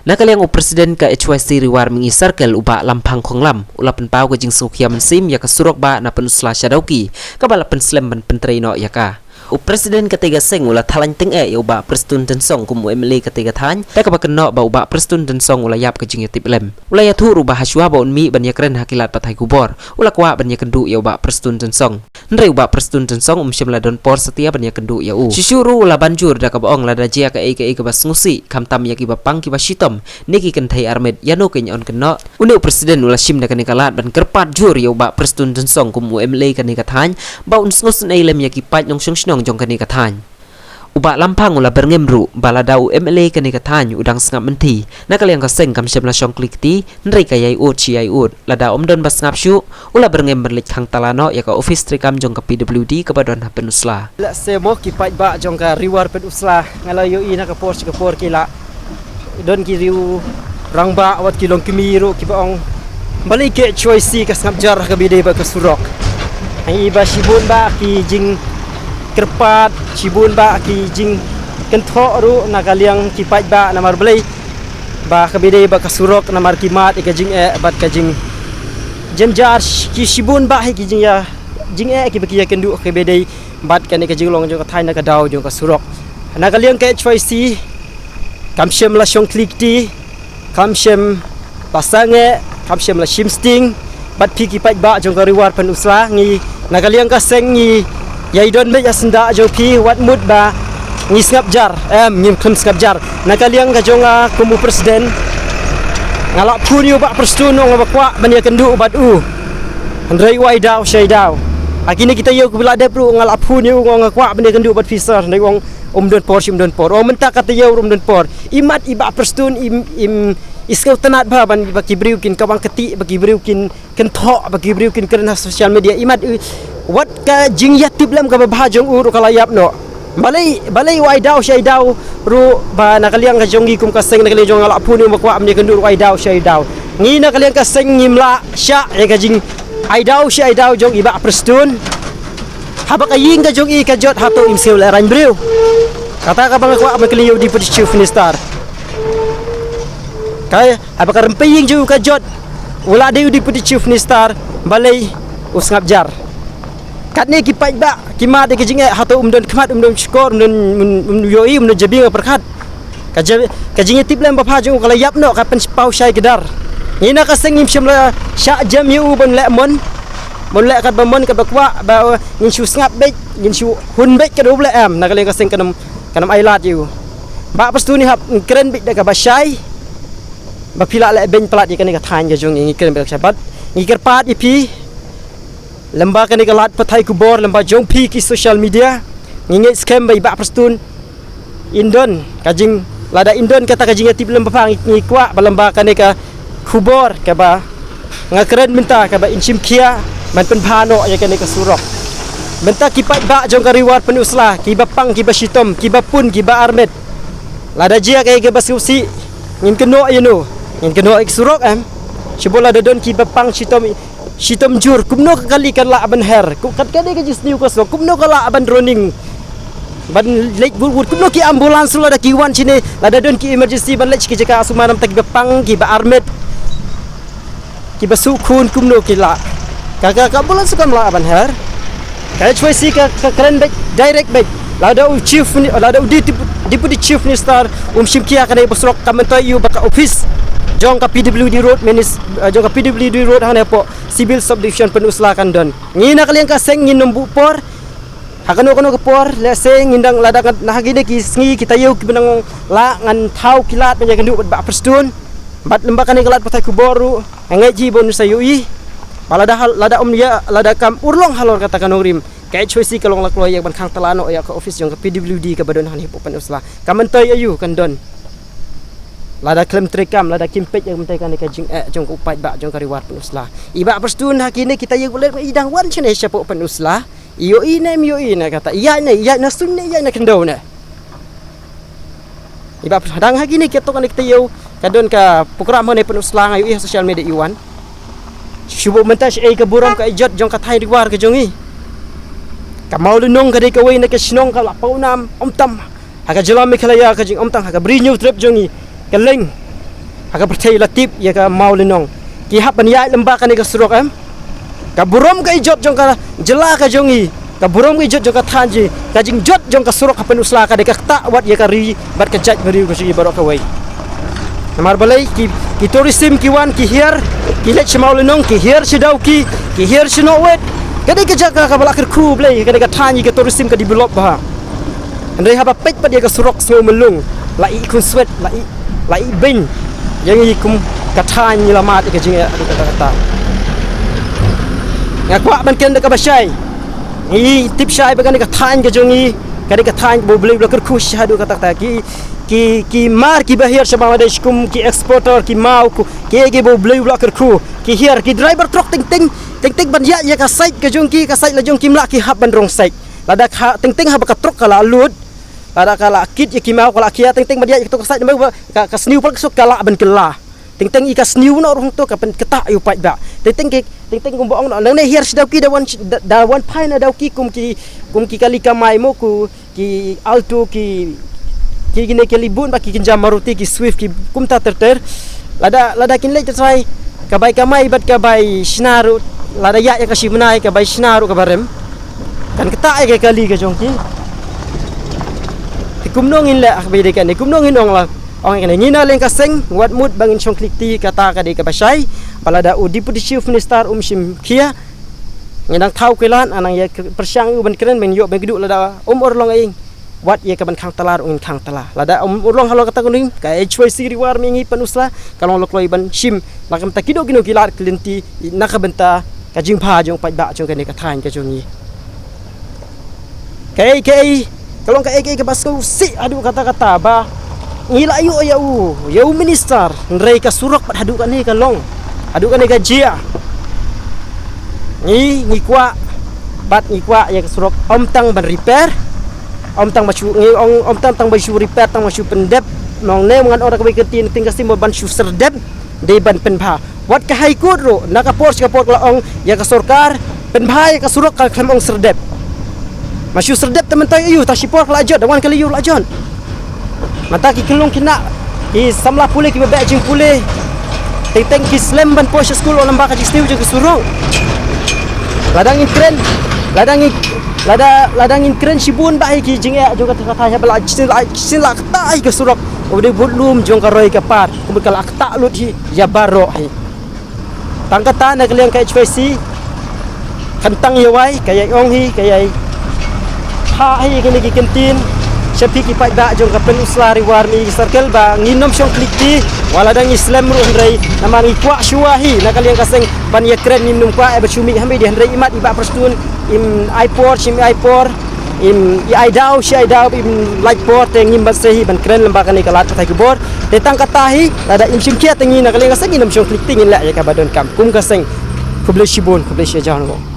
Nakaliang o presiden ka HYC riwar mingi circle uba lampang konglam ulapan pau ka jing sukya mensim ya kasurok ba na penusla syadauki kabalapan slem ban pentreno ya ka. O presiden ketiga seng ula talan teng ya uba prestun dan song kumu emili ketiga tan ta ka bakeno ba uba prestun dan song ula yap ka jing yatip lem. Ula ya tu ruba haswa ba unmi ban yakren hakilat patai kubor ula kwa ban yakendu ya uba prestun dan song. Nre uba prestun dan song syamla don por setia ban yakendu ya u. Sisuru ula banjur da ka baong la da jia ka ka bas ngusi kamtam ya ki bapang ki basitom niki kentai armed yano kenya on keno unu presiden ula sim da kanikalat ban kerpat jur ya uba prestun dan song kumu emili kanikatan ba un sngus nei lem ya ki pat nyong shong jong kanikatan uba lampang ula berngemru baladau MLA kanikatan udang sengap menti nakaliang kaseng kam syamla syong klikti nrei kayai ut ciai ut lada omdon bas ngap syu ula berngem berlik hang talano ya ka office trikam jong ka PWD ka badon ha penusla la semo ki pat ba jong ka riwar penusla ngalayo ina ka por kila don ki riu rangba wat kilong kimiru ki baong balik ke choice ka sengap jar ka bide ba ka surok ai iba sibun ba ki jing kerpat cibun ba ki jing kenthok ru nakaliang ki pat ba namar belai ba kabide ba kasurok namar kimat ka jing bat ka jing jemjar ki cibun ba ki jing ya jing ki ba ki kendu ka bide bat ka ni ka jing long jong ka thai na ka daw jong ka surok nakaliang ka choice kamshem la shong klikti kamshem pasange kamshem la shimsting bat pi ki pat ba jong ka riwar penusla ngi nakaliang ka seng ngi yai don me asenda jopi wat mud ba ngi skap jar ngim khum skap jar nakaliang ka jonga kumu presiden ngalak puni ba prestun ngaba kwa bania kendu bat u andrei wai daw shai daw akini kita yo kubila de pro ngalak puni nganga kwa bania kendu bat fisar ndai wong don por o menta kata yo don por imat iba prestun im iskau tenat ba ban bagi briukin kawang keti bagi briukin kenthok bagi briukin kerana sosial media imat wat ka jing yatib lam ka bahajong uru kalayap no balai wai daw syai daw ru ba nakaliang ka jongi kum ka seng nakaliang jong ala puni makwa amne kendur wai daw syai daw ngi nakaliang ka seng ngimla sya ya ka jing ai daw syai daw jong iba prestun habak aying ka jong i ka jot hato im seul ran briu kata ka bang kwa amne keliu di chief minister kai habak rempeying ju ka jot ula de di chief minister balai usngap jar katne ki pai ba ki ma de ki jinge hato umdon kmat umdon skor umdon yoi umdon jabi nga perkat ka jinge tiplem ba phaju kala yap no ka pen pau shai gedar ina ka sengim shimla sha jam yu bon le mon le kat ba mon ka bakwa ba ngin shu ngap be ngin shu hun be ka do le am na kale ka seng kanam ai lat yu ba pastu ni hap keren be ka ba shai ba pila le ben plat ni ka than ga jong ngi keren be ka bat ngi ker pat ipi lamba kan ikalat patai kubor lamba jong pi ki social media nginget scam bai ba prestun indon kajing lada indon kata kajing atip lamba pang ngikwa balamba kan ka kubor ka ba ngakeren minta ka ba inchim kia man pen phano ya kan ka surok minta kipat ba jong ka reward penusla ki bapang ki basitom ki bapun ki ba armet lada jia ka basusi ngin keno ayeno ngin keno ik surok am sibola dadon ki bapang sitom jur kumno kali kan la ban her kat kade ka jisniu ko so kumno kala ban droning ban lek bur kumno ki ambulans la da ki wan chine la da don ki emergency ban lek ki jaka asumanam tak bepang ki ba armet ki basu khun kumno ki la ka ambulans kan la ban her ka choice ka kren back direct back la da chief la da deputy chief minister shimkia kana basrok kamentai yu baka office jong ka PWD road jong ka PWD road hane po civil subdivision penusla kan don ngina kalian ka seng ngin nombu por hakano kono ke por le seng ngindang lada nah gini ki sngi kita yu benang la ngan thau kilat penjaga ndu ba prestun bat lembakan kilat patai kuboru ngai ji bon sayui balada lada ya lada kam urlong halor katakan rim kai choisi kalong laklo yang ban khang talano ya ka office jong ka PWD ka badon hane po penusla kamentai ayu kan don lada klaim trekam lada kimpet yang mentai kan ka jing jong upai ba jong kariwat penusla iba prestun hakine kita yang boleh idang wan chene siapa penusla iyo ine kata iya na sunne iya na kendo na iba hadang hakine kita kan kita yo kadon ka program hone penusla ngayu social media iwan syubu mentas ka buram ka ijat jong ka thai riwar ka jongi ka maulunong ka de ka way na ka sinong ka lapau nam omtam haka jelami khalaya ka jing omtam haka brinyu trip jongi keleng aga percaya latip ya ka mau lenong ki hap ban ya lembak kan ka surok em ka burom ka ijot jong ka jela ka jongi ka burom ka ijot jong ka thanji ka jing jot jong ka surok hapen usla ka de ka ta wat ya ka ri bat ka jaj bari ka sigi barok ka wai namar balai ki tourism ki wan ki hier ki lech mau lenong ki hier sidau ki hier sino wet kada ka jaga ka balak kru blai kada ka thanji ka tourism ka develop ba andai haba pet pat ya ka surok so melung la i kun sweat la i bin yang i kum ka thanji la mat ka jing kata ngakwa ban ken ka basai ni tip syai bagan ka thanji ka jongi kada ka thanji bo blai la kru shahadu kata ki mar ki bahir sa Bangladesh kum ki exporter ki mau ki bo blai la kru ki hier ki driver truck ting ban ya ka site ka jongki ka site la jongki mla ki hab ban rong site lada ting hab ka truck kala lut lada kala kit ya ki mau kala kia ting ban ya ka site ka sniu pal sok kala ban kela ting i ka sniu no rong to ka pen keta yu pai ba ting kum boong no ne hier sidau ki da wan pai na dau ki kum ki kali ka mai mo ku ki alto ki gine ke libun ba ki kinjam maruti ki swift ki kum ta ter lada kin le trai kabai kamai bat kabai shinaru lada ya kasi menai kabai shinaru kabarem kan keta ai ke kali ke jongki tikumnongin la akbai de kan tikumnongin ong la ong kan ngina leng kaseng wat mut bangin chong klik ti kata ka de ka basai palada u deputy chief minister shim kia ngidang thau kelan anang ya persyang u ban keren ben yo ben gidu lada orlong aing wat ye ka ban khang talar ung khang tala lada urlong halo kata kuning ka HYC riwar mingi panusla kalong lokloi ban shim lakam ta kido kino kilar klinti nakabenta ka jingpha jong pai ba jong ka ne ka thain ka jongi kai kalong ka ka basko si adu kata ba ngila ayu yau minister nrei ka surok pat hadu ka ne kalong adu ka ne ka jia ni kwa ya ka surok om tang ban repair om tang bachu om tang bachu repair tang bachu pendep nong ne ngan ora ka ketin tinggal sim ban shu serdep de ban penpha wat ka hai kut ro naka port la ong ya ka sarkar penpha ya ka surok ka khamong serdep mashu serdep teman tay ayu ta sipor la jot dawan kali yu la jon mata ki kelong kina ki samla pule ki ba jing pule teng ki slam ban posh school on lamba ka jistiu je ka surong ladang in keren sibun ba ki jing ya jo ka thanya bala sin la ta ai ka surok ode budlum jong ka roi ka par kum ka la ta lut hi ya baro hi tangkata na kaliang ka HYC kantang yawai kaya ong hi kaya ha hi kini ki kentin sepi ki pai ba jong ka pen uslari warni circle ba nginom syong klikti wala dang islam ru hendrai namang ikwa shuahi na kaliang kaseng ban ya kren minum kwa e bachumi hambi di hendrai imat iba prostun im ipor im aidau im lightport tengim basehi ban kren lembaga ni kalat patai kubor tetang katahi ada im simkia tengi na kaliang kaseng nginom syong klikti ngin la ya ka badon kam kum kaseng kubleshibun kublesh jahango